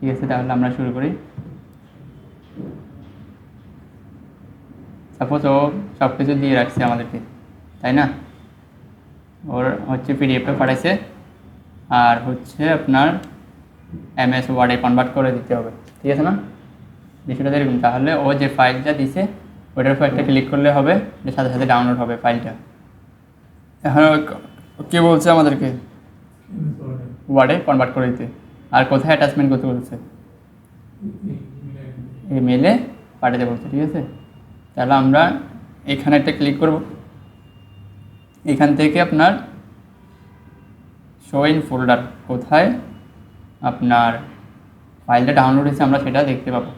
ঠিক আছে, তাহলে আমরা শুরু করি। সাপোজ ও সব কিছু দিয়ে রাখছে আমাদেরকে, তাই না? ওর হচ্ছে পিডিএফটা পাঠাইছে, আর হচ্ছে আপনার MS ওয়ার্ডে কনভার্ট করে দিতে হবে, ঠিক আছে না? বিষয়টা এরকম। তাহলে ও যে ফাইলটা দিছে ওইটার উপর একটা ক্লিক করলে হবে, এর সাথে সাথে ডাউনলোড হবে ফাইলটা। এখন কে বলছে আমাদেরকে ওয়ার্ডে কনভার্ট করে দিতে, আর কোথায় অ্যাটাচমেন্ট করতে বলছে? ইমেলে পাঠাতে বলছে, ঠিক আছে? তাহলে আমরা এখানে একটা ক্লিক করব, এখান থেকে আপনার শো ইন ফোল্ডার, কোথায় আপনার ফাইলটা ডাউনলোড হয়েছে আমরা সেটা দেখতে পাবো।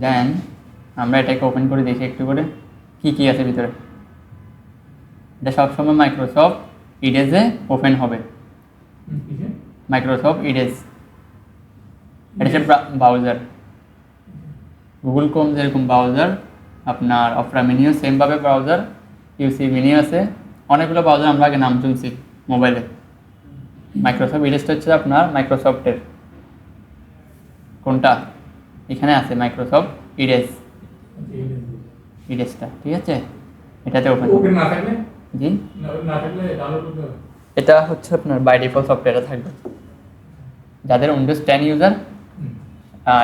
দেন আমরা এটাকে ওপেন করে দেখি একটু করে কি কি আছে ভিতরে। এটা সবসময় মাইক্রোসফট ইডেজে ওপেন হবে। মাইক্রোসফট ইডেজ, এটা হচ্ছে ব্রাউজার। গুগল ক্রোম যেরকম ব্রাউজার, আপনার অপরা মিনিও সেমভাবে ব্রাউজার, ইউসি মিনি আছে, অনেকগুলো ব্রাউজার আমরা আগে নাম শুনছি মোবাইলে। মাইক্রোসফট ইডেজটা হচ্ছে আপনার মাইক্রোসফটের কোনটা এখানে আছে, মাইক্রোসফট ইডেজ, ইডেজটা, ঠিক আছে? এটাতে ওপেন না থাকলে, জি না থাকলে ডাউনলোড করতে হবে। এটা হচ্ছে আপনার বাই ডিফল্ট সফটওয়্যারে থাকবে। যাদের উইন্ডোজ 10 ইউজার,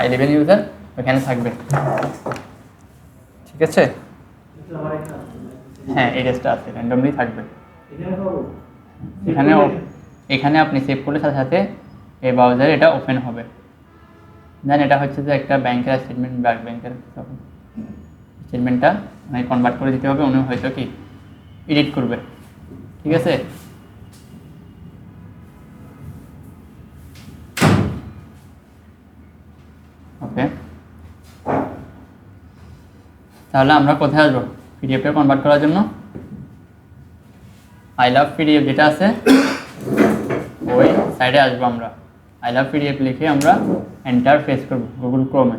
11 ইউজার ওখানে থাকবে, ঠিক আছে? হ্যাঁ, ইডেজটা আছে, র্যান্ডমলি থাকবে এখানে। এখানে আপনি সেভ করলে সাথে সাথে এই ব্রাউজারে এটা ওপেন হবে। দেন এটা হচ্ছে যে একটা ব্যাংকের স্টেটমেন্ট, ব্যাংকের স্টেটমেন্টটা মানে কনভার্ট করে দিতে হবে, উনি হয়তো কি এডিট করবে, ঠিক আছে? ওকে, তাহলে আমরা কোথায় আসবো পিডিএফটা কনভার্ট করার জন্য? আই লাভ পিডিএফ যেটা আছে ওই সাইডে আসবো আমরা। আই লাভ পিডিএফ লিখে আমরা এন্টার প্রেস করব গুগল ক্রোমে।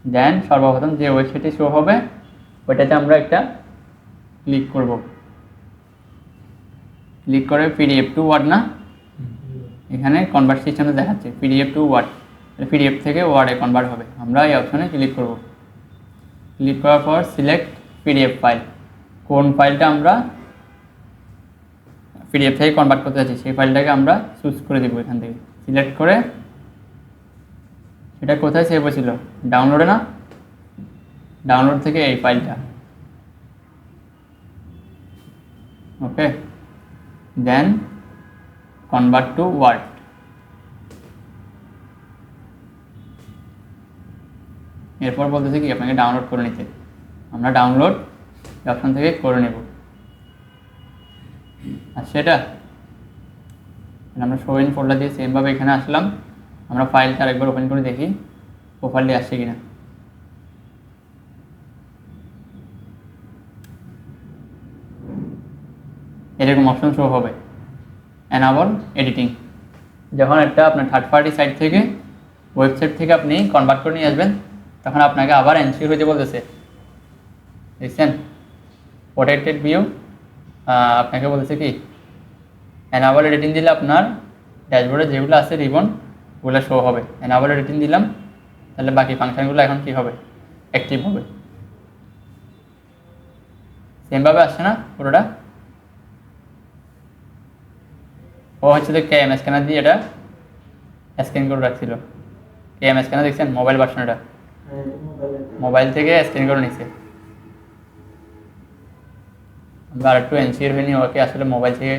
দেন সর্বপ্রথম যে ওয়েবসাইটে শো হবে ওইটাতে আমরা একটা ক্লিক করব। ক্লিক করে পিডিএফ টু ওয়ার্ড, না এখানে কনভার্ট সিস্টেমে দেখাচ্ছে পিডিএফ টু ওয়ার্ড, পিডিএফ থেকে ওয়ার্ডে কনভার্ট হবে। আমরা এই অপশনে ক্লিক করব। ক্লিক করার পর সিলেক্ট পিডিএফ ফাইল, কোন ফাইলটা আমরা পিডিএফ থেকে কনভার্ট করতে যাচ্ছি সেই ফাইলটাকে আমরা চুজ করে দেবো। এখান থেকে সিলেক্ট করে সেটা কোথায় সেভ হয়েছিল, ডাউনলোডে, না ডাউনলোড থেকে এই ফাইলটা, ওকে। দেন কনভার্ট টু ওয়ার্ড, এরপর বলতেছে কি আপনাকে ডাউনলোড করে নিতে। আমরা ডাউনলোড অপশন থেকে করে নেব। আর সেটা আমরা শো ইন ফোল্ডার দিয়ে সেমভাবে এখানে আসলাম। আমরা ফাইলটা আরেকবার ওপেন করে দেখি প্রপারলি আসছে কিনা। এরকম অপশন শো হবে, এনাবল এডিটিং। যখন একটা আপনার থার্ড পার্টি সাইট থেকে, ওয়েবসাইট থেকে আপনি কনভার্ট করে নিয়ে আসবেন তখন আপনাকে আবার এনশিওর হইতে বলতেছে, দেখছেন? প্রোটেক্টেড ভিউ আপনাকে বলতেছে কি এনাবল এডিটিং দিলে আপনার ড্যাশবোর্ডে যেগুলো আছে রিবন ওগুলো শো হবে। এনাবল এডিটিং দিলাম তাহলে বাকি ফাংশনগুলো এখন কি হবে, অ্যাক্টিভ হবে। সেমভাবে আসছে না পুরোটা? ও হচ্ছে যে কেএম স্ক্যানার দিয়ে এটা স্ক্যান করে রাখছিল। কেএম স্ক্যানার দেখছেন, মোবাইল ভার্সন, এটা মোবাইল থেকে স্ক্যান করে নিচ্ছে। আমরা আর একটু এনশিওর হয়নি ওকে আসলে মোবাইল থেকে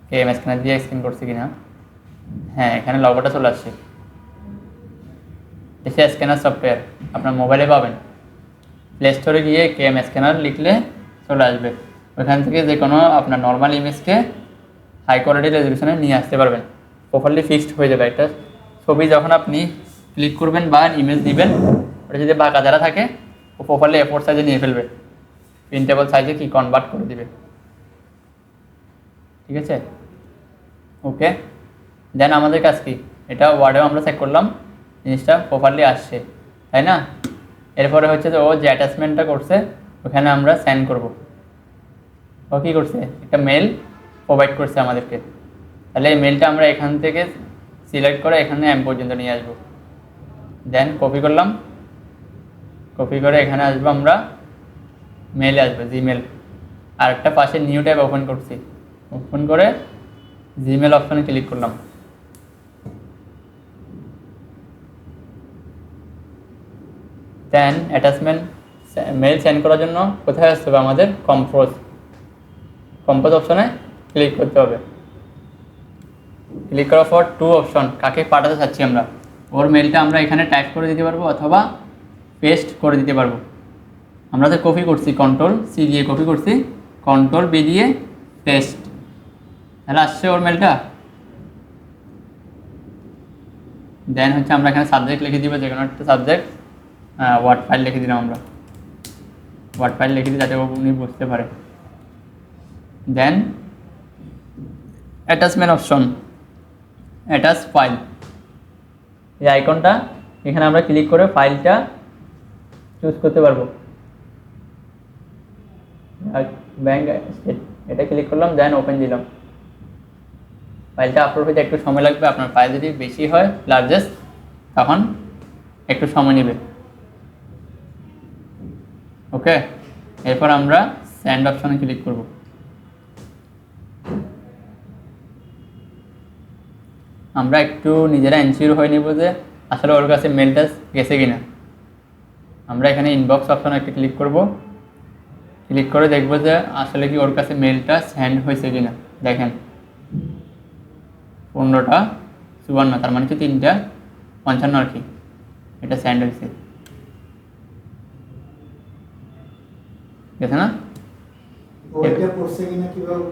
কেএম স্ক্যানার দিয়ে স্ক্যান করছে কিনা। হ্যাঁ, এখানে লগোটা চলে আসছে, এসে স্ক্যানার সফটওয়্যার আপনার মোবাইলে পাবেন। প্লে স্টোরে গিয়ে কেএম স্ক্যানার লিখলে চলে আসবে। ওইখান থেকে যে কোনো আপনার নর্মাল ইমেজকে হাই কোয়ালিটি রেজলিউশনে নিয়ে আসতে পারবেন, প্রপারলি ফিক্সড হয়ে যাবে। একটা ছবি যখন আপনি ক্লিক করবেন বা ইমেজ দিবেন, ওটা যদি বাঁকা যারা থাকে ও প্রপারলি A4 সাইজে নিয়ে ফেলবে, প্রিন্টেবল সাইজে কি কনভার্ট করে দিবে, ঠিক আছে? ওকে, দেন আমাদের কাজ কি, এটা ওয়ার্ডেও আমরা চেক করলাম জিনিসটা প্রপারলি আসছে, তাই না? এরপরে হচ্ছে যে ও যে অ্যাটাচমেন্টটা করছে ওখানে আমরা সেন্ড করব। ও কী করছে, একটা মেল প্রোভাইড করছে আমাদেরকে, তাহলে এই মেলটা আমরা এখান থেকে সিলেক্ট করে এখানে এম পর্যন্ত নিয়ে আসবো, দেন কপি করলাম, কপি করে এখানে আসবো আমরা, মেলে আসবো জিমেল, আর একটা পাশে নিউ ট্যাব ওপেন করছি, ওপেন করে জিমেল অপশনে ক্লিক করলাম। দেন অ্যাটাচমেন্ট মেল সেন্ড করার জন্য কোথায় আসতে হবে আমাদের, কম্পোজ অপশনে ক্লিক করতে হবে। ক্লিক করার পর টু অপশন, কাকে পাঠাতে চাচ্ছি আমরা, ওর মেলটা আমরা এখানে টাইপ করে দিতে পারবো অথবা পেস্ট করে দিতে পারবো। আমরা তো কপি করছি, কন্ট্রোল সি দিয়ে কপি করছি, কন্ট্রোল বি দিয়ে পেস্ট, তাহলে আসছে ওর মেলটা। দেন হচ্ছে আমরা এখানে সাবজেক্ট লিখে দিব, যে কোনো একটা সাবজেক্ট, ওয়ার্ড ফাইল লিখে দিলাম আমরা, ওয়ার্ড ফাইল লিখে দিই যাতে উনি বুঝতে পারে। দেন অ্যাটাচমেন্ট অপশন, অ্যাটাচ ফাইল, এই আইকনটা এখানে আমরা ক্লিক করে ফাইলটা চুজ করতে পারবো, ব্যাংক স্টেট, এটা ক্লিক করলাম, দেন ওপেন দিলাম। ফাইলটা আপলোড হতে একটু সময় লাগবে, আপনার ফাইল যদি বেশি হয় লার্জেস্ট তখন একটু সময় নেবে। ওকে, এরপর আমরা সেন্ড অপশনে ক্লিক করব। আমরা একটু নিজেরা এনশিওর হয়ে নিব যে আসলে ওর কাছে মেলটা গেছে কিনা। আমরা এখানে ইনবক্স অপশনে একটা ক্লিক করব, ক্লিক করে দেখব যে আসলে কি ওর কাছে মেলটা সেন্ড হয়েছে কিনা। দেখেন 15:54, তার মানে হচ্ছে 3:55 আর কি, এটা সেন্ড হয়েছে, গেছে না? ওইটা পড়ছে কিনা কিভাবে?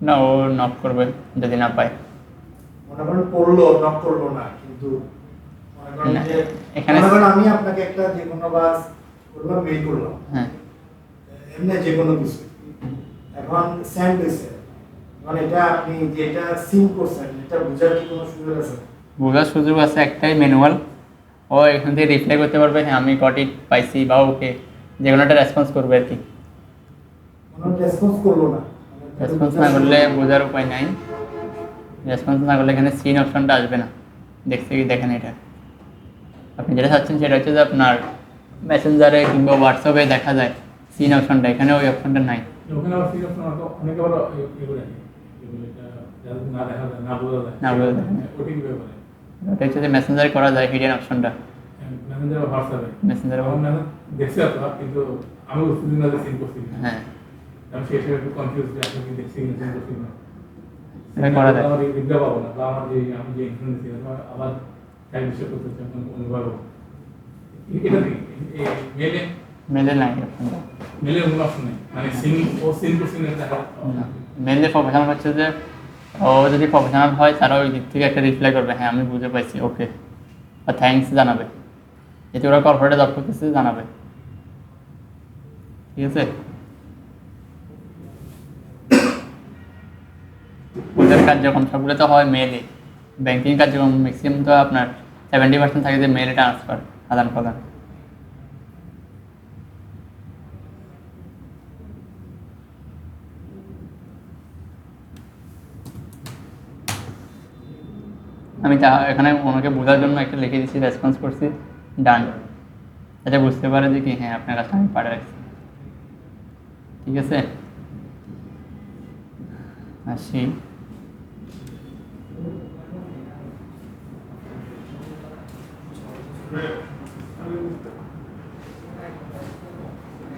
না, ও নক করবে যদি না পায়। মনে করেন পড়লো, নক করলো না, কিন্তু মনে করেন না, যে এখানে- মনে করেন আমি আপনাকে একটা যে কোনো বাস করলাম, মেইল করলাম, হ্যাঁ, এমনি যে কোনো কিছু, এখন সেন্ড হয়েছে, মানে এটা আপনি যেটা সিম করছেন এটা বোঝার কি কোনো সুযোগ আছে? বোঝার সুযোগ আছে, একটাই ম্যানুয়াল। ও এখান থেকে রিপ্লাই করতে পারবে, হ্যাঁ আমি গট ইট পাইছি, বা ওকে যে কোনো একটা রেসপন্স করবে আর কি। কোনো রেসপন্স করলো না, রেসপন্স না করলে বোঝার উপায় নাই। রেসপন্স না করলে এখানে সিন অপশনটা আসবে না, দেখতে কি দেখেন এটা। আপনি যেটা চাচ্ছেন সেটা হচ্ছে যে আপনার মেসেঞ্জারে কিংবা হোয়াটসঅ্যাপে দেখা যায় সিন অপশনটা, এখানে ওই অপশনটা নাই। ওখানে আবার ফিল অপশন অনেকে আবার ইয়ে করে রাখে, এগুলো এটা যাদের না দেখা যায়, না বোঝা যায়, না বোঝা যায়। ওটিপি করে ওটা হচ্ছে যে মেসেঞ্জারে করা যায় হিডেন অপশনটা, মেসেঞ্জার বা হোয়াটসঅ্যাপে। মেসেঞ্জারে। আমার মেসেজ দেখছি আপনারা, কিন্তু আমি বুঝতেছি না যে সিন করছি কিনা। হ্যাঁ, আমি সেই হিসেবে একটু কনফিউজ যে আসলে কি দেখছি কিনা, সিন করছি কিনা। এটা করা যায়। আমার রিপ্লাই পাবো না, বা আমার যে আমি যে ইনফরমেশন দিচ্ছি আবার টাইম বিষয় করতে হচ্ছে, অনুভব এটা কি মেলে মেলে নাই অপশনটা। মেলে কোনো অপশন নেই, মানে সিন ও সিন করছি কিনা দেখা। মেনলি প্রফেশনাল হচ্ছে যে ও যদি প্রফেশনাল হয় তারা ওই দিক থেকে একটা রিপ্লাই করবে, হ্যাঁ আমি বুঝে পাইছি, ওকে, বা থ্যাঙ্কস জানাবে, এতে ওরা কর্পোরেটে জব করতেছে জানাবে। ঠিক আছে, ওদের কার্যক্রম সবগুলো তো হয় মেলে, ব্যাংকিং কার্যক্রম ম্যাক্সিমাম তো আপনার 70% থাকে যে মেলে ট্রান্সফার, আদান প্রদান। আমি তা এখানে ওনাকে বোঝার জন্য একটা লিখে দিচ্ছি, রেসপন্স করছি, ডান, যাতে বুঝতে পারে যে কি হ্যাঁ আপনার কাছে আমি পাঠিয়ে রাখছি। ঠিক আছে, আসি।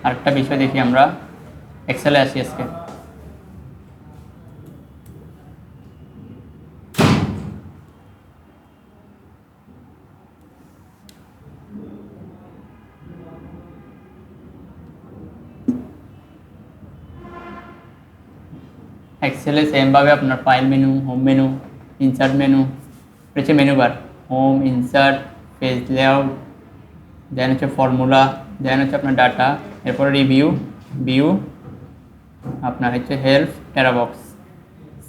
আরেকটা বিষয় দেখি আমরা, এক্সেলে আসি আজকে। এক্সেলে সেমভাবে আপনার file menu, home menu, insert menu, হচ্ছে menu bar, home, insert, page layout, then হচ্ছে ফর্মুলা, দেন হচ্ছে আপনার ডাটা, এরপরে রিভিউ, ভিউ, আপনার হচ্ছে হেল্প, টেরাবক্স।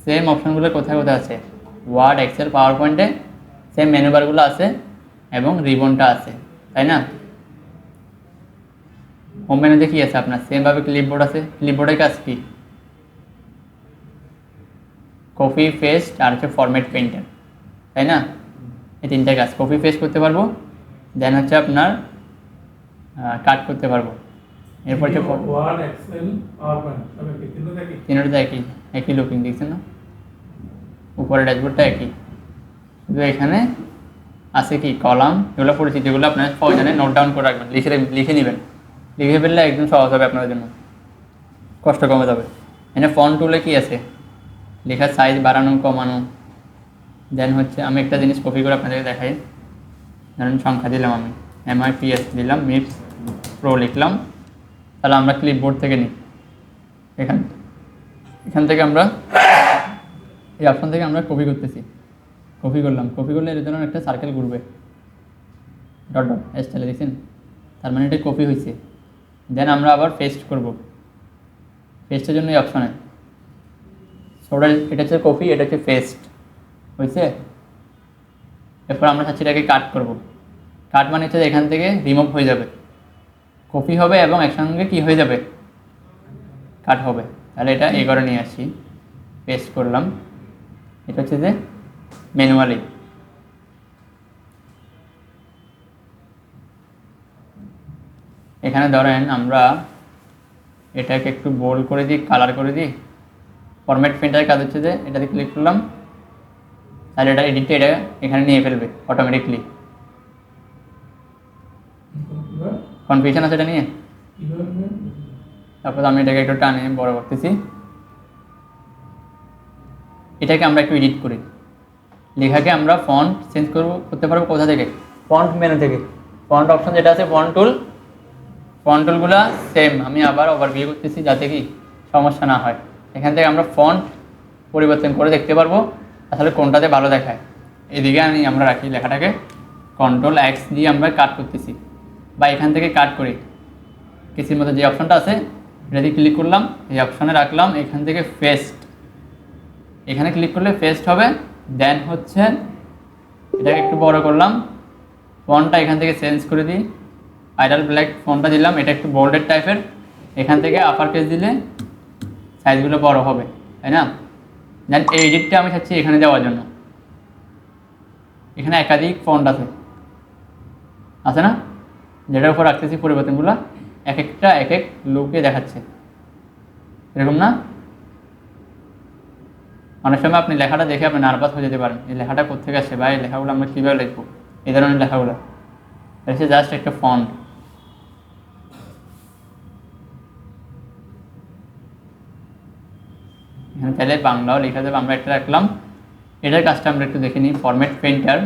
সেম অপশনগুলো কোথায় কোথায় আছে, ওয়ার্ড, এক্সেল, পাওয়ার পয়েন্টে সেম মেনু বারগুলো আছে এবং রিবনটা আছে, তাই না? হোম মেনুতে কী আছে আপনার, সেমভাবে ক্লিপবোর্ড আছে, ক্লিপবোর্ডের কাজ কী, কপি পেস্ট আর হচ্ছে ফরম্যাট পেইন্টার। তাই না? এই তিনটা কাজ, কপি পেস্ট করতে পারবো, দেন হচ্ছে আপনার কাট করতে পারবো। এরপর হচ্ছে ওয়ার্ড, এক্সেল, পাওয়ারপয়েন্ট সব একই, তিনটা একই। তিনটা একই একই লুকিং, দেখছেন না? উপরে ড্যাশবোর্ডটা একই, শুধু এখানে আছে কি কলাম, এগুলো পরিচিত, এগুলো আপনার প্রয়োজনে নোট ডাউন করে রাখবেন, লিখে নেবেন, লিখে ফেললে একদম সহজ হবে আপনাদের জন্য, কষ্ট কমে যাবে। এখানে ফন্ট টুলে কি আছে, লেখার সাইজ বাড়ানো কমানো। দেন হচ্ছে আমি একটা জিনিস কপি করে আপনাদেরকে দেখাই, ধরুন সংখ্যা দিলাম, আমি MIPS দিলাম, মিপস প্রো লিখলাম, তাহলে আমরা ক্লিপবোর্ড থেকে নিই, এখান থেকে আমরা এই অপশন থেকে আমরা কপি করতেছি, কপি করলাম, কপি করলে এর জন্য একটা সার্কেল ঘুরবে, ডট ডট স্টাইলে, দেখছেন? তার মানে এটা কপি হয়েছে। দেন আমরা আবার পেস্ট করব, পেস্টের জন্য এই অপশনে ওটা, এটা হচ্ছে কপি, এটা হচ্ছে পেস্ট, হয়েছে? এরপর আমরা চাচ্ছি এটাকে কাট করব, কাট মানে হচ্ছে এখান থেকে রিমুভ হয়ে যাবে, কপি হবে এবং একসঙ্গে কি হয়ে যাবে, কাট হবে। তাহলে এটা এই করে নিয়ে আসি, পেস্ট করলাম, এটা হচ্ছে যে ম্যানুয়ালি। এখানে ধরেন আমরা এটাকে একটু বোল্ড করে দিই, কালার করে দিই, ফরম্যাট প্রিন্টারের কাজ হচ্ছে যে এটাতে ক্লিক করলাম, তাহলে এটা এডিটে এটা এখানে নিয়ে ফেলবে অটোমেটিকলি। কনফিউশন আছে এটা নিয়ে? তারপর আমি এটাকে একটু টানে বড় করতেছি, এটাকে আমরা একটু এডিট করি, লেখাকে আমরা ফন্ট চেঞ্জ করতে পারবো কোথা থেকে, ফন্ট মেনু থেকে, ফন্ট অপশন যেটা আছে, ফন্ট টুলগুলো সেম আমি আবার ওভারভিউ করতেছি যাতে কি সমস্যা না হয়। এখান থেকে আমরা ফন্ট পরিবর্তন করে দেখতে পারবো আসলে কোনটাতে ভালো দেখায়। এদিকে আমরা রাখি লেখাটাকে, Ctrl+X দিয়ে আমরা কাট করতেছি, বা এখান থেকে কাট করি, কিসির মধ্যে যে অপশনটা আছে এটা দিয়ে ক্লিক করলাম, এই অপশনে রাখলাম, এখান থেকে পেস্ট, এখানে ক্লিক করলে পেস্ট হবে। দেন হচ্ছে এটাকে একটু বড় করলাম, ফন্টটা এখান থেকে চেঞ্জ করে দিই, আইডাল ব্ল্যাক ফন্টটা দিলাম, এটা একটু বোল্ডেড টাইপের, এখান থেকে আপার কেস দিলে সাইজগুলো বড় হবে, তাই না? দেন এই এডিটটা আমি চাচ্ছি এখানে দেওয়ার জন্য, এখানে একাধিক ফন্ট আছে না, যেটার উপর রাখতেছি পরিবর্তনগুলো, এক একটা এক এক লোককে দেখাচ্ছে, এরকম না? অনেক সময় আপনি লেখাটা দেখে আপনি নার্ভাস হয়ে যেতে পারেন, এই লেখাটা কোথেকে আসছে বা এই লেখাগুলো আমরা কীভাবে লিখবো, এই ধরনের লেখাগুলো, এটা জাস্ট একটা ফন্ট। এখানে চাইলে বাংলাও লেখা যাবে, আমরা এটা রাখলাম, এটার কাজটা আমরা একটু দেখে নিই, ফরম্যাট প্রিন্টার,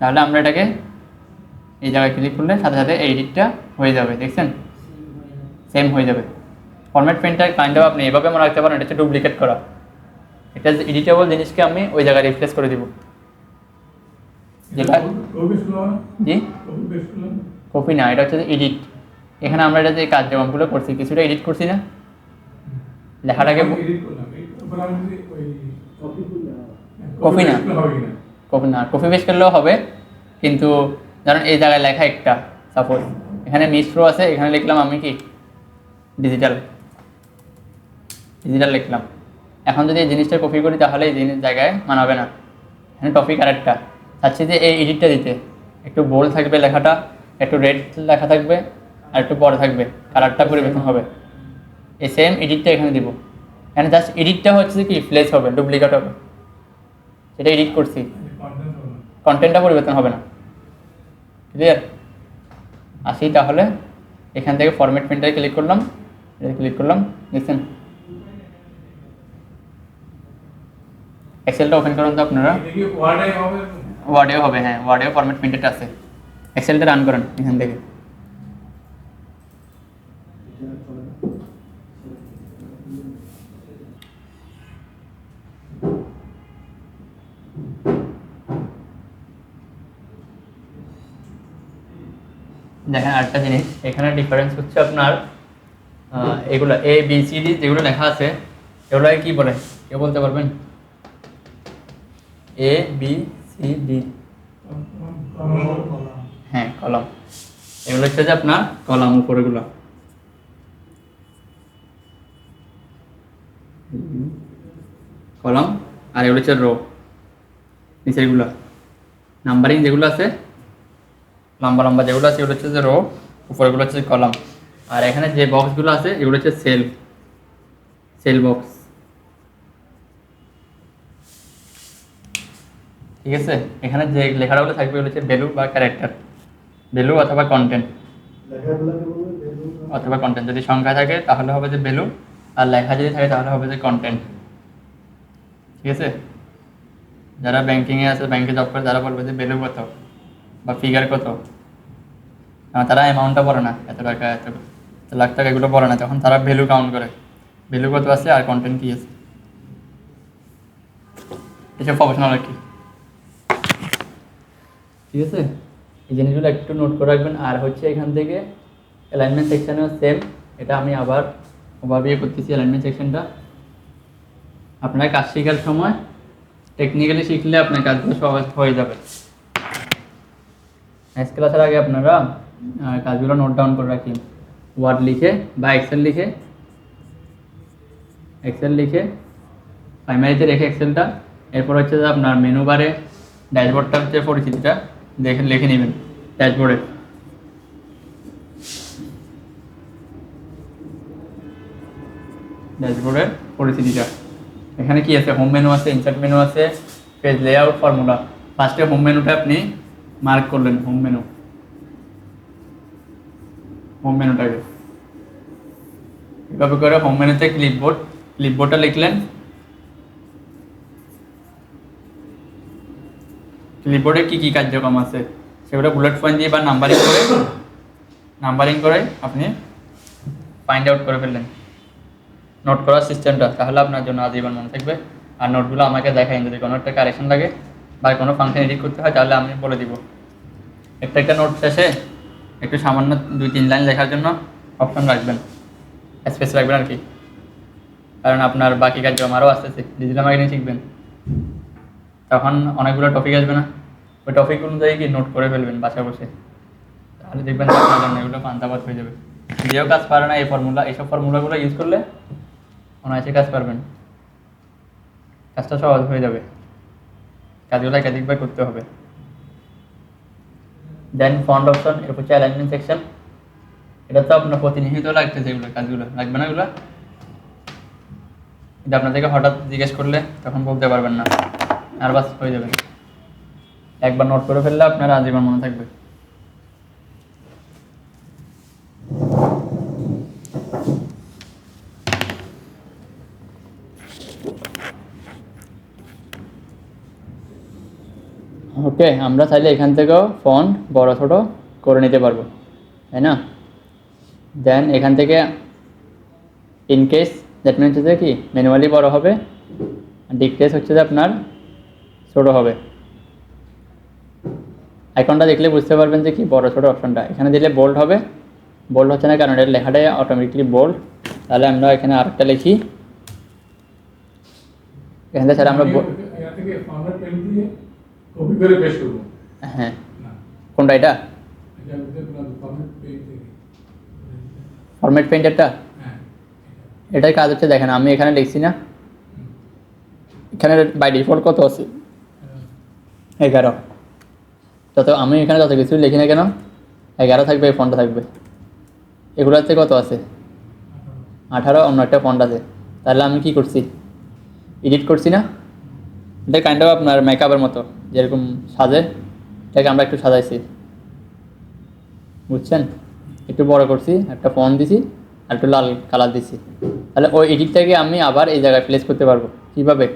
তাহলে আমরা এটাকে এই জায়গায় ক্লিক করলে সাথে সাথে এই এডিটটা হয়ে যাবে, দেখছেন? সেম হয়ে যাবে। ফরম্যাট প্রিন্টার কাইন্ড অফ আপনি এভাবে মনে রাখতে পারেন, এটা হচ্ছে ডুপ্লিকেট করা, এটা এডিটেবল জিনিসকে আমি ওই জায়গায় রিপ্লেস করে দিব, যেটা জি কপি না, এটা হচ্ছে এডিট। এখানে আমরা এটা যে কার্যক্রমগুলো করছি, কিছুটা এডিট করছি না, লেখাটাকে কপি না, কপি পেস্ট করলেও হবে, কিন্তু ধরেন এই জায়গায় লেখা একটা, সাপোজ এখানে মিশ্র আছে, এখানে লিখলাম আমি কি ডিজিটাল লিখলাম, এখন যদি এই জিনিসটা কপি করি তাহলে এই জিনিস জায়গায় মানাবে না, এখানে টপিক আরেকটা, চাচ্ছি যে এই এডিটটা দিতে, একটু বোল্ড থাকবে লেখাটা, একটু রেড লেখা থাকবে, আর একটু বড় থাকবে, কালারটা পরিবর্তন হবে, এই সেম এডিটটা এখানে দিব, এখানে জাস্ট এডিটটা হচ্ছে কি প্লেস হবে, ডুপ্লিকেট হবে, সেটা এডিট করছি, কন্টেন্টটা পরিবর্তন হবে না, ক্লিয়ার? আসি তাহলে এখান থেকে ফরম্যাট প্রিন্টারে ক্লিক করলাম, দেখছেন? এক্সেলটা ওপেন করুন তো আপনারা, ওয়ার্ডেও হবে, হ্যাঁ ওয়ার্ডেও ফরম্যাট প্রিন্টারটা আছে, এক্সেলটা রান করেন এখান থেকে, দেখেন আরেকটা জিনিস, এখানে ডিফারেন্স হচ্ছে আপনার এগুলো ABCD যেগুলো লেখা আছে এগুলোকে কি বলে, কেউ বলতে পারবেন? ABCD, হ্যাঁ কলাম, এগুলো হচ্ছে যে আপনার কলাম, উপরেগুলো কলাম, আর এগুলো হচ্ছে রো। নিচেরগুলো নাম্বারিং যেগুলো আছে লম্বা লম্বা যেগুলো আছে এগুলো হচ্ছে যে রো, উপরেগুলো হচ্ছে কলাম। আর এখানে যে বক্সগুলো আছে এগুলো হচ্ছে সেল বক্স। ঠিক আছে, এখানে যে লেখাগুলো থাকবে এগুলো হচ্ছে ভ্যালু বা ক্যারেক্টার, ভ্যালু অথবা কন্টেন্ট, লেখাগুলোকে বলবে ভ্যালু অথবা কন্টেন্ট। যদি সংখ্যা থাকে তাহলে হবে যে ভ্যালু, আর লেখা যদি থাকে তাহলে হবে যে কন্টেন্ট। ঠিক আছে, যারা ব্যাংকিংয়ে আছে, ব্যাংকে জব করে, তারা বলবে যে ভ্যালু কত বা ফিগার কত, তারা অ্যামাউন্টটা বলে না, এত টাকা এত লাখ টাকা এগুলো বলে না, তখন তারা ভ্যালু কাউন্ট করে, ভ্যালু কত আছে আর কন্টেন্ট কী আছে। এসব প্রফেশনাল আর কি। ঠিক আছে, এই জিনিসগুলো একটু নোট করে রাখবেন। আর হচ্ছে এখান থেকে অ্যালাইনমেন্ট সেকশানেও সেম, এটা আমি আবার ওভাবে করতেছি। অ্যালাইনমেন্ট সেকশনটা আপনারা কাজ শেখার সময় টেকনিক্যালি শিখলে আপনার কাজগুলো সহজ হয়ে যাবে। নেক্সট ক্লাসের আগে আপনারা কাজগুলো নোট ডাউন করে রাখেন, ওয়ার্ড লিখে বা এক্সেল লিখে প্রাইমারিতে রেখে এক্সেলটা। এরপর হচ্ছে যে আপনার মেনু বারে ড্যাশবোর্ডটার যে পরিচিতিটা লিখে নেবেন, ড্যাশবোর্ডের পরিচিতিটা। এখানে কি আছে, হোম মেনু আছে, ইনসার্ট মেনু আছে, পেজ লেআউট, ফর্মুলা। ফার্স্টে হোম মেনুটা আপনি মার্ক করলেন, হোম মেনুটাকে এভাবে করে হোম মেনুতে ক্লিপবোর্ডটা লিখলেন। ক্লিপবোর্ডে কী কী কার্যক্রম আছে সেগুলো বুলেট পয়েন্ট দিয়ে বা নাম্বারিং করে আপনি ফাইন্ড আউট করে ফেললেন নোট করার সিস্টেমটা, তাহলে আপনার জন্য আজীবন মনে থাকবে। আর নোটগুলো আমাকে দেখাই, যদি কোনো একটা কারেকশন লাগে বা কোনো ফাংশন এডিট করতে হয় তাহলে আমি বলে দিব। একটা নোট শেষে একটু সামান্য 2-3 লাইন লেখার জন্য অপশন রাখবেন, স্পেস রাখবেন আর কি, কারণ আপনার বাকি কার্যক্রম আরও আসতেছে, ডিজিটাল মার্কেটিং শিখবেন, তখন অনেকগুলো টপিক আসবে না, ওই টপিক অনুযায়ী কি নোট করে ফেলবেন বাসায় বসে, তাহলে দেখবেন যে আপনার জন্য এগুলো পান্তাভাত হয়ে যাবে। যেও কাজ পারে না এইসব ফর্মুলাগুলো ইউজ করলে অনায়াসে কাজ পারবেন, কাজটা সহজ হয়ে যাবে, কাজগুলো একাধিকবার করতে হবে। দেন ফন্ট অপশন, এরপর হচ্ছে অ্যালাইনমেন্ট সেকশন। এটা তো আপনার প্রতিনিয়ত লাগতেছে, এগুলো কাজগুলো লাগবে না, এগুলো এটা আপনাদেরকে হঠাৎ জিজ্ঞেস করলে তখন বলতে পারবেন না, আর বাস হয়ে যাবে। একবার নোট করে ফেললে আপনার আজীবন মনে থাকবে। ওকে, আমরা চাইলে এখান থেকেও ফন্ট বড় ছোট করে নিতে পারবো, তাই না? দেন এখান থেকে ইনকেস দ্যাট মিনস হচ্ছে কি ম্যানুয়ালি বড় হবে, ডিক্রেস হচ্ছে যে আপনার ছোট হবে। আইকনটা দেখলে বুঝতে পারবেন যে কি বড় ছোট অপশনটা। এখানে দিলে বোল্ড হবে, বোল্ড হচ্ছে না কারণ এর লেখাটাই অটোমেটিকলি বোল্ড। তাহলে আমরা এখানে আরেকটা লিখি, এখান থেকে স্যার আমরা কপি করে পেস্ট করব। হ্যাঁ, কোনটা এটা ফরম্যাট পেইন্টারটা? এটার কাজ হচ্ছে দেখেন, আমি এখানে লিখছি না, এখানে বাই ডিফল্ট কত আছে 11, যত আমি এখানে যত কিছু লিখি না কেন 11 থাকবে, এই ফন্টটা থাকবে। এগুলোতে কত আছে 18, অন্য একটা ফন্ট আছে। তাহলে আমি কি করছি, এডিট করছি না, এটা কাইন্ড অফ আপনার মেকআপের মতো, যেরকম সাজে এটাকে আমরা একটু সাজাইছি, বুঝছেন? একটু বড় করছি, একটা ফন্ট দিছি আর একটু লাল কালার দিছি। তাহলে ওই এডিটটাকে আমি আবার এই জায়গায় প্লেস করতে পারবো। কীভাবে?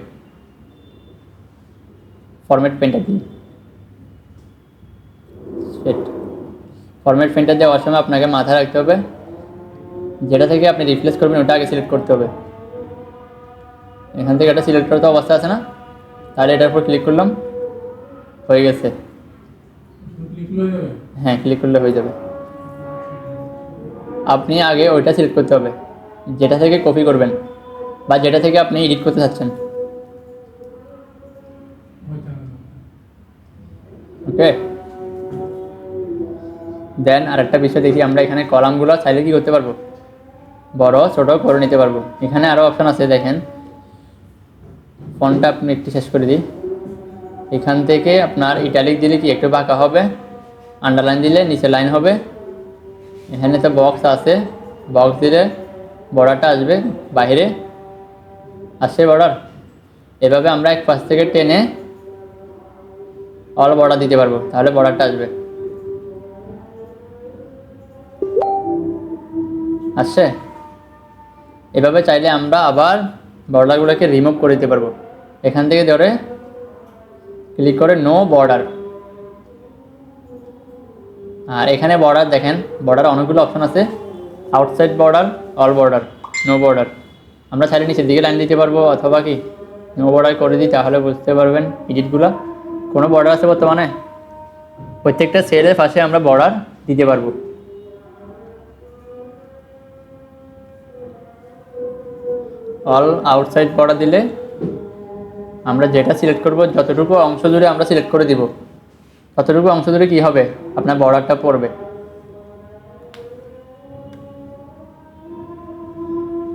ফরম্যাট পেইন্টার দিই। ফরম্যাট পেইন্টার দেওয়ার সময় আপনাকে মাথায় রাখতে হবে যেটা থেকে আপনি রিপ্লেস করবেন ওটা আগে সিলেক্ট করতে হবে। এখান থেকে এটা সিলেক্ট করতে অবস্থা আছে না, তাহলে এটার উপর ক্লিক করলাম, হয়ে গেছে। হ্যাঁ, ক্লিক করলে হয়ে যাবে। আপনি আগে ওইটা সিলেক্ট করতে হবে যেটা থেকে কপি করবেন বা যেটা থেকে আপনি এডিট করতে চাচ্ছেন। ওকে, দেন আরেকটা বিষয় দেখি, আমরা এখানে কলামগুলো চাইলে কি করতে পারবো, বড় ছোট করে নিতে পারবো। এখানে আরও অপশান আছে, দেখেন ফন্টটা আপনি একটু শেষ করে দিই, এখান থেকে আপনার ইটালিক দিলে কি একটু বাঁকা হবে, আন্ডারলাইন দিলে নিচে লাইন হবে। এখানে তো বক্স আছে, বক্স দিলে বর্ডারটা আসবে বাইরে, আসছে বর্ডার। এভাবে আমরা এক পাশ থেকে টেনে অল বর্ডার দিতে পারবো, তাহলে বর্ডারটা আসবে। আসছে। এভাবে চাইলে আমরা আবার বর্ডারগুলোকে রিমুভ করে দিতে পারবো। এখান থেকে ধরে ক্লিক করে নো বর্ডার। আর এখানে বর্ডার দেখেন, বর্ডার অনেকগুলো অপশন আছে, outside border, all border, no border. আমরা চাইলে নিচের দিকে লাইন দিতে পারবো অথবা কি নো বর্ডার করে দিই, তাহলে বুঝতে পারবেন এডিটগুলো। কোনো বর্ডার আছে বর্তমানে, প্রত্যেকটা সেলের পাশে আমরা বর্ডার দিতে পারবো। অল আউটসাইড বর্ডার দিলে আমরা যেটা সিলেক্ট করব, যতটুকু অংশ জুড়ে আমরা সিলেক্ট করে দিব, ততটুকু অংশ জুড়ে কী হবে, আপনার বর্ডারটা পড়বে।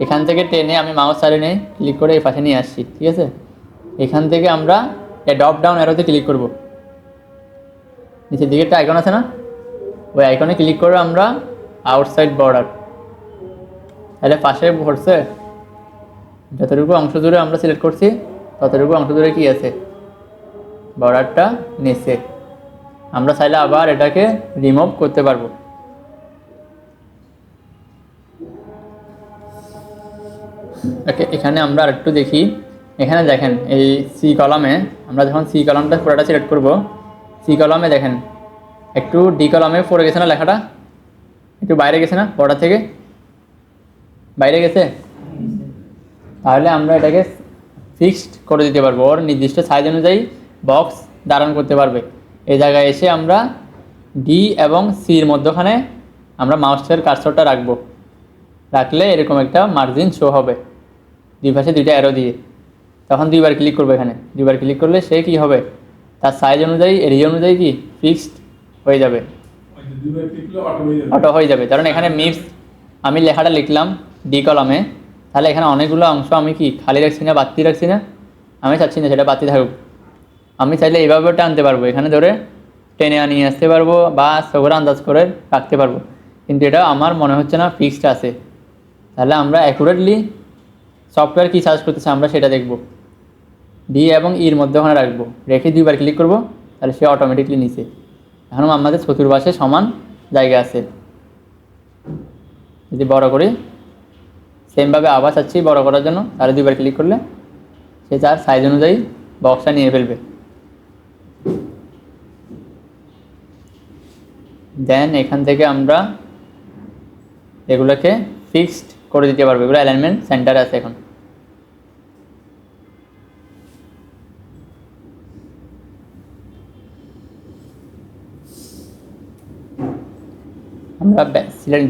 এখান থেকে টেনে আমি মাউস চালিয়ে নিয়ে ক্লিক করে এই পাশে নিয়ে আসছি, ঠিক আছে। এখান থেকে আমরা এই ড্রপ ডাউন অ্যারোতে ক্লিক করব, নিচের দিকে একটা আইকন আছে না, ওই আইকনে ক্লিক করে আমরা আউটসাইড বর্ডার, তাহলে পাশে পড়ছে। যতটুকু অংশ জুড়ে আমরা সিলেক্ট করছি ততটুকু অংশ জুড়ে কি আছে, বর্ডারটা নিচে। আমরা চাইলে আবার এটাকে রিমুভ করতে পারবো। ওকে, এখানে আমরা আরেকটু দেখি। এখানে দেখেন এই সি কলামে আমরা যখন সি কলামটা পুরোটা সিলেক্ট করব, সি কলামে দেখেন একটু ডি কলামে পড়ে গেছে না, লেখাটা একটু বাইরে গেছে না, বর্ডার থেকে বাইরে গেছে। তাহলে আমরা এটাকে ফিক্সড করে দিতে পারবো, ওর নির্দিষ্ট সাইজ অনুযায়ী বক্স ধারণ করতে পারবে। এই জায়গায় এসে আমরা ডি এবং সির মধ্যখানে আমরা মাউসের কার্সরটা রাখবো, রাখলে এরকম একটা মার্জিন শো হবে দুই পাশে দুইটা অ্যারো দিয়ে। তখন দুইবার ক্লিক করবো, এখানে দুইবার ক্লিক করলে সে কী হবে, তার সাইজ অনুযায়ী এরিয়া অনুযায়ী কি ফিক্সড হয়ে যাবে, অটো হয়ে যাবে। কারণ এখানে মিপস আমি লেখাটা লিখলাম ডি কলামে, তাহলে এখানে অনেকগুলো অংশ আমি কি খালি রাখছি না, বাড়তি রাখছি না, আমি চাচ্ছি না সেটা বাড়তি থাকুক। আমি চাইলে এইভাবেও টানতে পারবো, এখানে ধরে টেনে নিয়ে আসতে পারবো বা সগরে আন্দাজ করে রাখতে পারবো, কিন্তু এটা আমার মনে হচ্ছে না ফিক্সড আছে। তাহলে আমরা অ্যাকুরেটলি সফটওয়্যার কী সার্চ করতেছে আমরা সেটা দেখব। ডি এবং ইর মধ্যে ওখানে রাখবো, রেখে দুইবার ক্লিক করব, তাহলে সে অটোমেটিকলি নিচে। এখন আমাদের চতুর্পাশে সমান জায়গা আছে। যদি বড় করি, সেমভাবে আবার চাচ্ছি বড় করার জন্য, তাহলে দুইবার ক্লিক করলে সে তার সাইজ অনুযায়ী বক্সটা নিয়ে ফেলবে। দেন এখান থেকে আমরা এগুলোকে ফিক্সড করে দিতে পারবো, এগুলো অ্যালাইনমেন্ট সেন্টারে আছে। এখন আমরা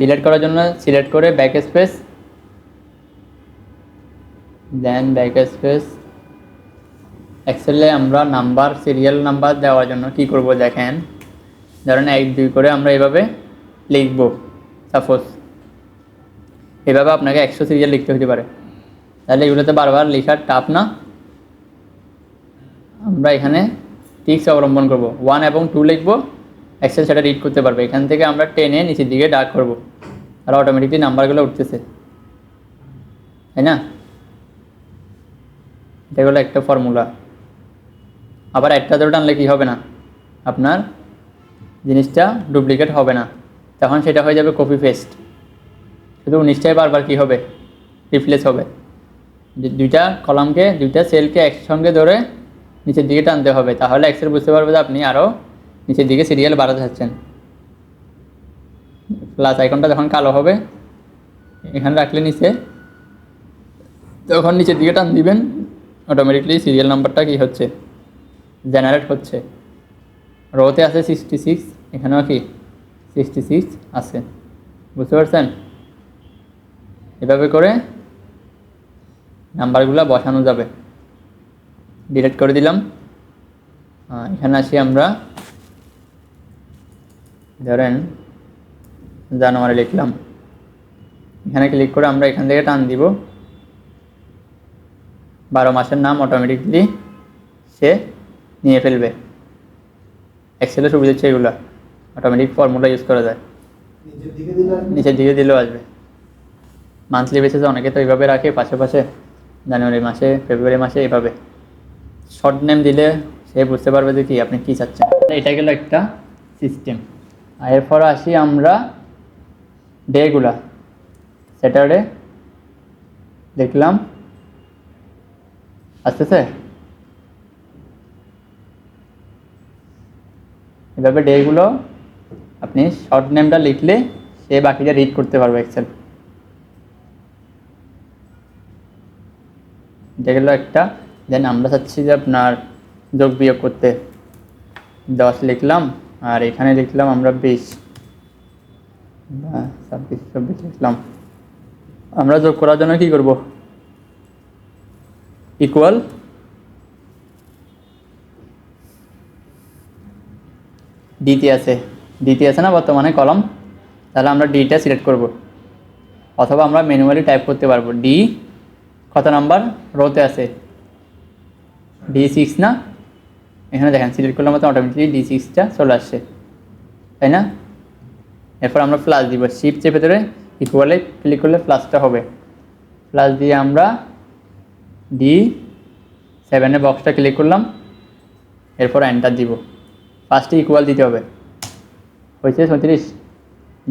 ডিলিট করার জন্য সিলেক্ট করে back space, then back space. এক্সেলে আমরা নাম্বার, সিরিয়াল নাম্বার দেওয়ার জন্য কি করব দেখেন, ধরেন 1 2 করে আমরা এভাবে লিখব। সাপোজ এভাবে আপনাকে 100 সিরিয়াল লিখতে হতে পারে, তাহলে এগুলোতে বারবার লেখার টাফ না। আমরা এখানে টিক্স অবলম্বন করব, 1 এবং 2 লিখব, এক্সেল সেটা রিড করতে পারবে। এখান থেকে আমরা টেনে নিচের দিকে ডার্ক করব, আর অটোমেটিকলি নাম্বারগুলো উঠতেছে, তাই না। এটা হলো একটা ফর্মুলা। আবার একটা ধরে টানলে কী হবে না, আপনার জিনিসটা ডুপ্লিকেট হবে না, তখন সেটা হয়ে যাবে কপি পেস্ট। শুধু 19টাই বারবার কী হবে, রিপ্লেস হবে। দুইটা কলামকে, দুইটা সেলকে একসঙ্গে ধরে নিচের দিকে টানতে হবে, তাহলে এক্সেল বুঝতে পারবে যে আপনি আরও নিচের দিকে সিরিয়াল বাড়াতে চাচ্ছেন। প্লাস আইকনটা যখন কালো হবে এখানে রাখলে নিচে, তখন নিচের দিকে টান দিবেন, অটোমেটিকলি সিরিয়াল নাম্বারটা কী হচ্ছে, জেনারেট হচ্ছে। রোতে আছে 66, এখানেও কি 66 আছে, বুঝতে পারছেন। এভাবে করে নাম্বারগুলো বসানো যাবে। ডিলিট করে দিলাম। এখানে আসি আমরা, ধরেন জানুয়ারি লিখলাম, এখানে ক্লিক করে আমরা এখান থেকে টান দিব, 12 মাসের নাম অটোমেটিকলি সে নিয়ে ফেলবে। এক্সেলের সুবিধা হচ্ছে এগুলো, অটোমেটিক ফর্মুলা ইউজ করা যায়। নিচের দিকে দিলে নিচের দিকে দিলেও আসবে। মান্থলি বেসিসে অনেকে তো এইভাবে রাখে পাশে পাশে, জানুয়ারি মাসে, ফেব্রুয়ারি মাসে, এইভাবে শর্ট নেম দিলে সে বুঝতে পারবে যে কি আপনি কী চাচ্ছেন। এটা গেল একটা সিস্টেম। আর এরপর আসি আমরা ডেগুলা। স্যাটারডে দেখলাম, আসতেছে এভাবে ডেগুলো আপনি শর্ট নেমটা লিখলে সে বাকিটা রিড করতে পারবে এক্সেল। এটা গেল একটা। দেন আমরা চাচ্ছি যে আপনার যোগ বিয়োগ করতে, 10 লিখলাম আর এখানে লিখলাম আমরা 20 বা 26-24 লিখলাম। আমরা যোগ করার জন্য কি করব? ইকুয়াল ডিতে আছে না বর্তমানে কলম, তাহলে আমরা ডিটা সিলেক্ট করব, অথবা আমরা ম্যানুয়ালি টাইপ করতে পারবো। ডি কত নাম্বার রোতে আছে? D6 না? এখানে দেখেন সিলেক্ট করলে মতো অটোমেটিকলি D6টা চলে আসছে, তাই না? এরপর আমরা প্লাস দিব, শিফট চেপে ধরে ইকুয়ালে ক্লিক করলে প্লাসটা হবে। প্লাস দিয়ে আমরা D7 বক্সটা ক্লিক করলাম, এরপর এন্টার দিব। ফার্স্টে ইকুয়াল দিতে হবে। হয়েছে 37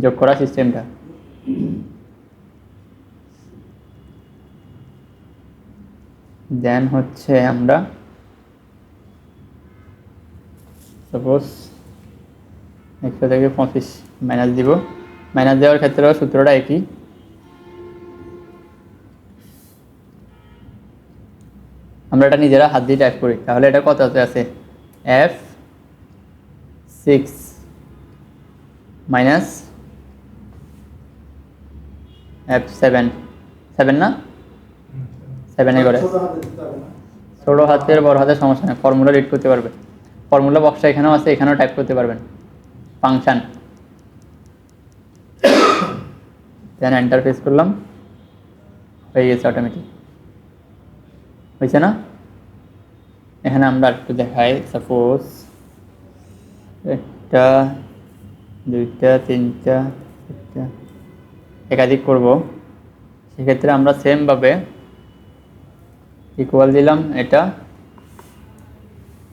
যোগ করা সিস্টেমটা। দেন হচ্ছে আমরা সাপোজ 100 থেকে 25 মাইনাস দিব। মাইনাস দেওয়ার ক্ষেত্রেও সূত্রটা একই। আমরা এটা নিজেরা হাত দিয়ে টাইপ করি, তাহলে এটা কত আছে? F6 মাইনাস F7, 7 না? 7 করে ছোট হাতে দিতে হবে না। ছোটো হাতের বড় হাতের সমস্যা নেই, ফর্মুলা রিড করতে পারবে। ফর্মুলা বক্সটা এখানেও আছে, এখানেও টাইপ করতে পারবেন ফাংশন। দেন এন্টার প্রেস করলাম, হয়ে গেছে অটোমেটিক। হয়েছে না? এখানে আমরা একটু দেখাই, সাপোজ 1টা 2টা 3টা 4টা একাধিক করব, সেক্ষেত্রে আমরা সেমভাবে ইকুয়াল দিলাম। এটা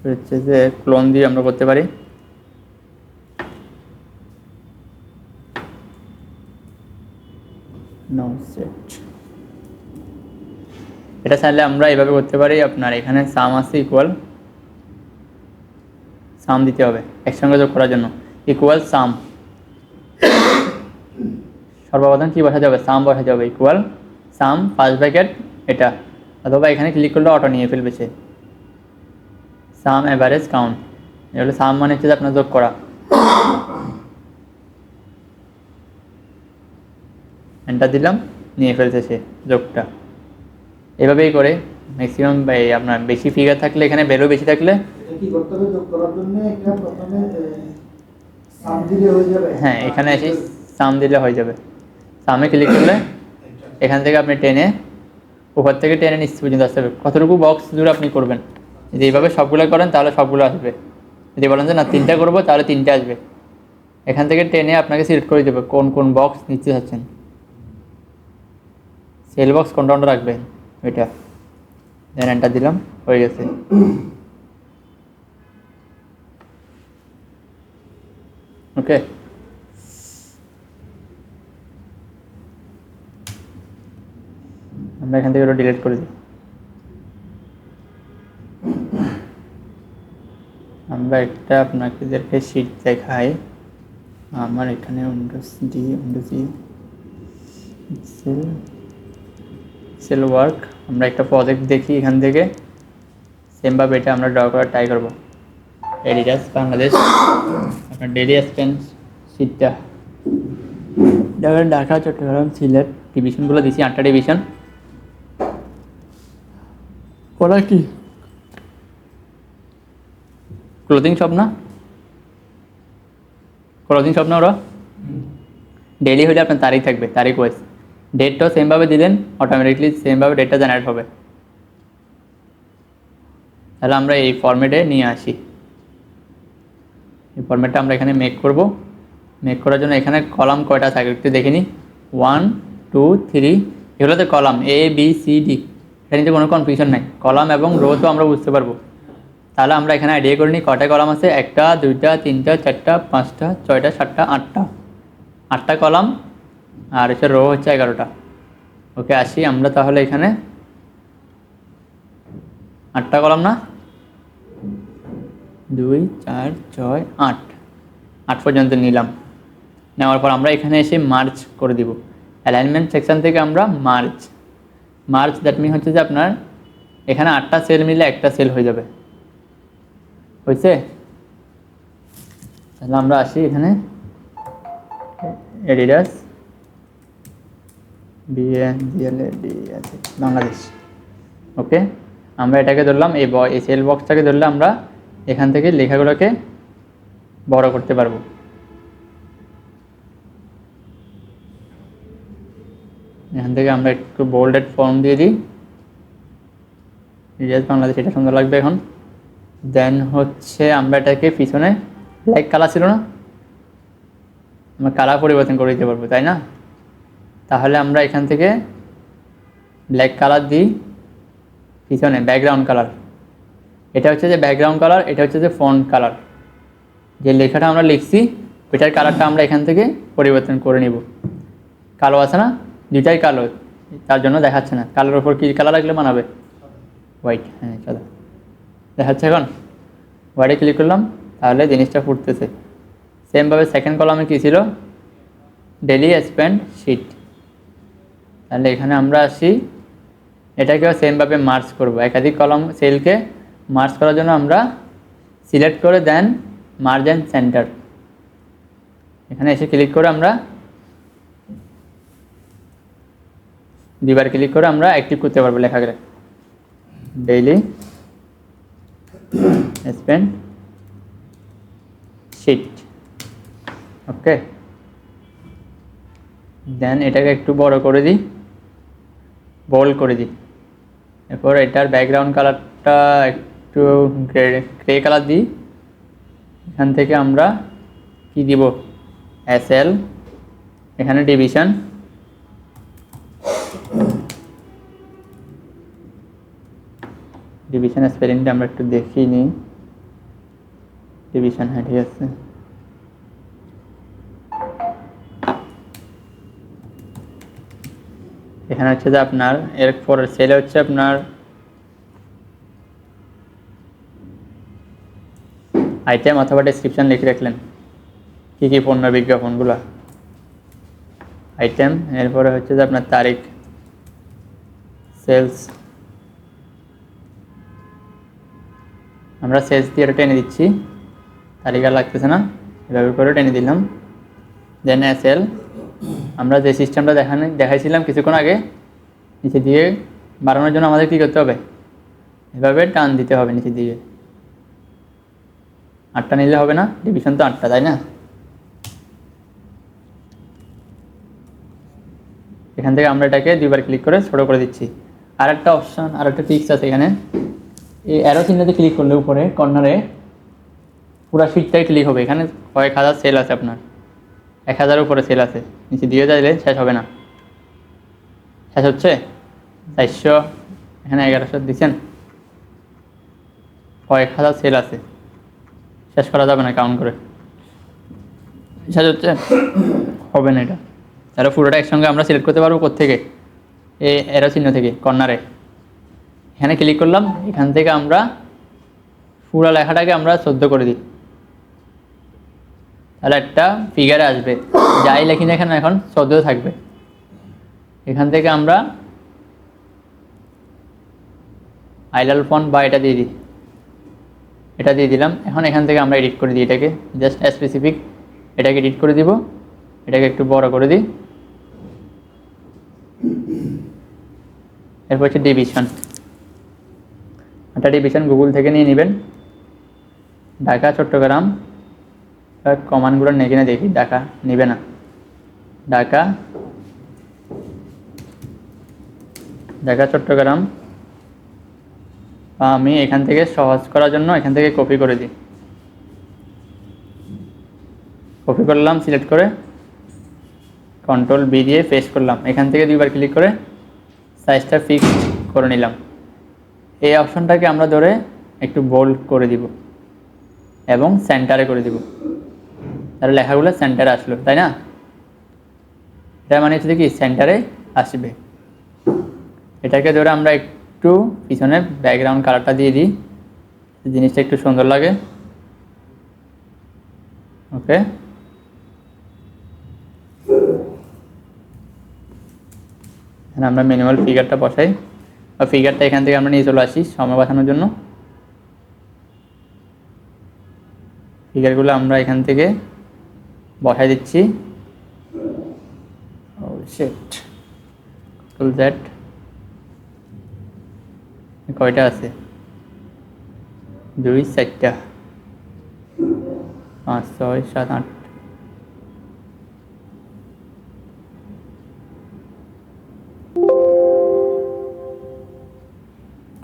হচ্ছে যে ক্লোন দিয়ে আমরা করতে পারি। নো সেট, এটা চাইলে আমরা এইভাবে করতে পারি। আপনার এখানে সাম আছে, ইকুয়াল সাম দিতে হবে একসঙ্গে যোগ করার জন্য। ইকুয়াল সাম, সর্বপ্রথম কি বসা যাবে? সাম বসা যাবে। ইকুয়াল সাম ফার্স্ট ব্র্যাকেট এটা, অথবা এখানে ক্লিক করলে অটো নিয়ে ফেলবে সে। সাম অ্যাভারেজ কাউন্ট, এগুলো সাম মানে হচ্ছে আপনার যোগ করা। এন্টার দিলাম, নিয়ে ফেলছে সে যোগটা। এভাবেই করে ম্যাক্সিমাম আপনার বেশি ফিগার থাকলে, এখানে ভ্যালু বেশি থাকলে এটা কি করতে হবে? যোগ করার জন্য এটা প্রথমে সাম দিলে হয়ে যাবে। হ্যাঁ, এখানে এসে সাম দিলে হয়ে যাবে। সামে ক্লিক করলে এখান থেকে আপনি টেনে, উপর থেকে টেনে নিচে পর্যন্ত আসতে হবে। কতটুকু বক্স জুড়ে আপনি করবেন, যদি এইভাবে সবগুলো করেন তাহলে সবগুলো আসবে। যদি বলেন যে না 3টা করবো, তাহলে 3টে আসবে। এখান থেকে টেনে আপনাকে সিলেক্ট করে দেবে কোন কোন বক্স নিতে চাচ্ছেন। সেল বক্স কোনটা রাখবেন ওইটা, দেন এন্টার দিলাম, হয়ে গেছে। ওকে, আমরা এখান থেকে ওটা ডিলিট করে দিই। আমরা একটা আপনাদেরকে শিট দেখাই। আমার এখানে উইন্ডোজ এক্সেল ওয়ার্ক, আমরা একটা প্রজেক্ট দেখি এখান থেকে। সেমভাবে এটা আমরা ড্র করার ট্রাই করবো। এডিটাস বাংলাদেশ, আপনার ডেলি এক্সপেন্স শিটটা ঢাকা, চট্টগ্রাম, সিলেট ডিভিশনগুলো দিচ্ছি, 8টা ডিভিশন। ওরা কি ক্লোথিং শপ না? ক্লোথিং শপ না ওরা? ডেলি হলে আপনার তারিখ থাকবে, তারিখ ওয়াইজ। ডেটটাও সেমভাবে দিলেন, অটোমেটিকলি সেমভাবে ডেটটা জেনারেট হবে। তাহলে আমরা এই ফরম্যাটে নিয়ে আসি। এই ফরম্যাটটা আমরা এখানে মেক করব। মেক করার জন্য এখানে কলাম কয়টা থাকে একটু দেখে নিই। 1 2 3 এগুলোতে column A B C D, এটা নিতে কোনো কনফিউশন নাই। কলাম এবং রো তো আমরা বুঝতে পারবো। তাহলে আমরা এখানে আইডিয়া করে নিই কয়টা কলাম আছে, 1টা 2টা 3টা 4টা 5টা 6টা 7টা 8টা কলাম, আর হচ্ছে রো হচ্ছে 11টা। ওকে, আসি আমরা তাহলে এখানে 8টা কলাম না, 2 4 6 8 পর্যন্ত নিলাম। নেওয়ার পর আমরা এখানে এসে মার্জ করে দিব। অ্যালাইনমেন্ট সেকশন থেকে আমরা মার্জ দ্যাট মিন হচ্ছে যে আপনার এখানে 8টা সেল মিলে একটা সেল হয়ে যাবে। হয়েছে? তাহলে আমরা আসি এখানে এডিডাস বাংলাদেশ। ওকে, আমরা এটাকে ধরলাম, এই সেল বক্সটাকে ধরলে আমরা এখান থেকে লেখাগুলোকে বড় করতে পারবো। এখান থেকে আমরা একটু বোল্ডেড ফর্ম দিয়ে দিই, রিয়াজ বাংলাদেশ, এটা সুন্দর লাগবে এখন। দেন হচ্ছে আমরা এটাকে পিছনে ব্ল্যাক কালার ছিল না, আমরা কালার পরিবর্তন করে দিতে পারবো, তাই না? তাহলে আমরা এখান থেকে ব্ল্যাক কালার দিই পিছনে, ব্যাকগ্রাউন্ড কালার। এটা হচ্ছে যে ব্যাকগ্রাউন্ড কালার, এটা হচ্ছে যে ফন্ট কালার। যে লেখাটা আমরা লিখছি ওইটার কালারটা আমরা এখান থেকে পরিবর্তন করে নিব। কালো আছে না, দুইটাই কালো, তার জন্য দেখাচ্ছে না। কালোর ওপর কী কালার রাখলে মানাবে? হোয়াইট। হ্যাঁ, চলো দেখাচ্ছে এখন। হোয়াইটে ক্লিক করলাম, তাহলে জিনিসটা ফুটতেছে। সেমভাবে সেকেন্ড কলামে কী ছিল? Daily spend sheet. তাহলে এখানে আমরা আসি, এটাকেও সেমভাবে মার্জ করব। একাধিক কলাম সেলকে মার্জ করার জন্য আমরা সিলেক্ট করে দেন মার্জ অ্যান্ড সেন্টার। এখানে এসে ক্লিক করে আমরা দুইবার ক্লিক করে আমরা অ্যাক্টিভ করতে পারবো লেখাগুলো। Daily spend sheet. Okay, then এটাকে একটু বড় করে দিই, বোল্ড করে দিই। এরপর এটার ব্যাকগ্রাউন্ড কালারটা একটু গ্রে কালার দিই। এখান থেকে আমরা কি দিব? SL, এখানে ডিভিশন, স্পেলিংটা আমরা একটু দেখিয়ে নিই। ডিভিশন, হ্যাঁ ঠিক আছে। এখানে হচ্ছে যে আপনার এরপর সেলে হচ্ছে আপনার আইটেম অথবা ডেসক্রিপশন লিখে রাখলেন কী কী পণ্য বিজ্ঞাপনগুলো। আইটেম, এরপরে হচ্ছে যে আপনার তারিখ, সেলস, আমরা সেলস দিয়ে এটা টেনে দিচ্ছি, তারিখ আর লাগতেছে না, এভাবে করে টেনে দিলাম। দেন SL, আমরা যে সিস্টেমটা দেখাইছিলাম কিছুক্ষণ আগে, নিচে দিয়ে বাড়ানোর জন্য আমাদের কী করতে হবে? এভাবে টান দিতে হবে নিচের দিকে। 8টা নিলে হবে না, ডিভিশন তো 8টা, তাই না? এখান থেকে আমরা এটাকে দুইবার ক্লিক করে ছোট করে দিচ্ছি। আর একটা অপশান, আর একটা টিক্স আছে এখানে, এই অ্যারো চিহ্নতে ক্লিক করলে উপরে কর্নারে পুরো শিটটাই ক্লিক হবে। এখানে কয়েক হাজার সেল আছে, আপনার 1000 উপরে সেল আছে, নিচে দিয়ে যাইলে শেষ হবে না। শেষ হচ্ছে 400, এখানে 1100 দিচ্ছেন, কয়েক হাজার সেল আছে, শেষ করা যাবে না কাউন্ট করে। শেষ হচ্ছে, হবে না এটা। তাহলে পুরোটা একসঙ্গে আমরা সিলেক্ট করতে পারবো কোত্থেকে? এই অ্যারো চিহ্ন থেকে কর্নারে এখানে ক্লিক করলাম। এখান থেকে আমরা পুরো লেখাটাকে আমরা 14 করে দিই, তাহলে একটা ফিগারে আসবে। যাই লেখি না এখানে এখন 14 থাকবে। এখান থেকে আমরা আইলাল ফন্ট বা এটা দিয়ে দিই, এটা দিয়ে দিলাম। এখন এখান থেকে আমরা এডিট করে দিই, এটাকে জাস্ট স্পেসিফিক এটাকে এডিট করে দিব। এটাকে একটু বড় করে দিই। এরপর হচ্ছে ডিভিশন, একটা ডিভিশন গুগল থেকে নিয়ে নেবেন। ঢাকা, চট্টগ্রাম, কমান্ডগুলো নিয়ে কিনে দেখি। ঢাকা নেবে না, ঢাকা, চট্টগ্রাম, আমি এখান থেকে সহজ করার জন্য এখান থেকে কপি করে দিই। কপি করলাম, সিলেক্ট করে Ctrl+B দিয়ে পেস্ট করলাম। এখান থেকে 2বার ক্লিক করে সাইজটা ফিক্সড করে নিলাম। এই অপশনটাকে আমরা ধরে একটু বোল্ড করে দিব এবং সেন্টারে করে দিব, তাহলে লেখাগুলো সেন্টারে আসলো, তাই না? এটা মানে হচ্ছে কি সেন্টারে আসবে। এটাকে ধরে আমরা একটু পিছনে ব্যাকগ্রাউন্ড কালারটা দিয়ে দিই, জিনিসটা একটু সুন্দর লাগে। ওকে, আমরা ম্যানুয়াল ফিগারটা বসাই, বা ফিগারটা এখান থেকে আমরা নিয়ে চলে আসি সময় বাঁচানোর জন্য। ফিগারগুলো আমরা এখান থেকে বসাই দিচ্ছি। Ctrl+Z, কয়টা আছে? 2, 4টা, 5, 6, 7, 8।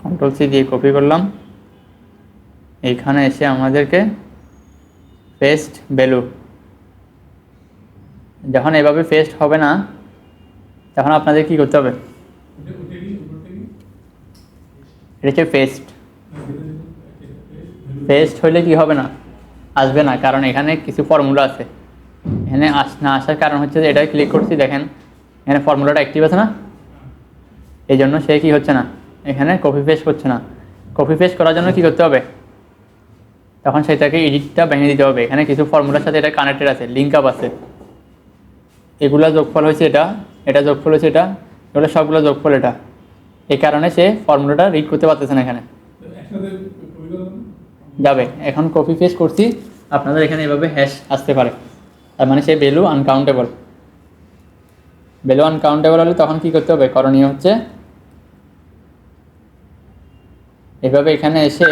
Ctrl+C দিয়ে কপি করলাম। এইখানে এসে আমাদেরকে পেস্ট ভ্যালু, যখন এভাবে পেস্ট হবে না তখন আপনাদের কি করতে হবে? এটা হচ্ছে পেস্ট। পেস্ট হইলে কি হবে না, আসবে না, কারণ এখানে কিছু ফর্মুলা আছে। এখানে না আসার কারণ হচ্ছে যে এটা ক্লিক করছি, দেখেন এখানে ফর্মুলাটা অ্যাক্টিভ আছে না, এই জন্য সে কি হচ্ছে না, এখানে কপি পেস্ট করছে না। কপি পেস্ট করার জন্য কি করতে হবে, তখন সেটাকে এডিটটা ভেঙে দিতে হবে। এখানে কিছু ফর্মুলার সাথে এটা কানেক্টেড আছে, লিঙ্ক আপ আছে। এগুলা যোগফল হয়েছে এটা, এটা যোগফল হয়েছে এটা, এগুলো সবগুলো যোগফল এটা। এই কারণে সে ফর্মুলাটা রিড করতে পারতেছে না, এখানে যাবে। এখন কপি পেস্ট করছি, আপনাদের এখানে এভাবে হ্যাশ আসতে পারে, তার মানে সে ভ্যালু আনকাউন্টেবল। ভ্যালু আনকাউন্টেবল হলে তখন কি করতে হবে, করণীয় হচ্ছে এভাবে এখানে এসে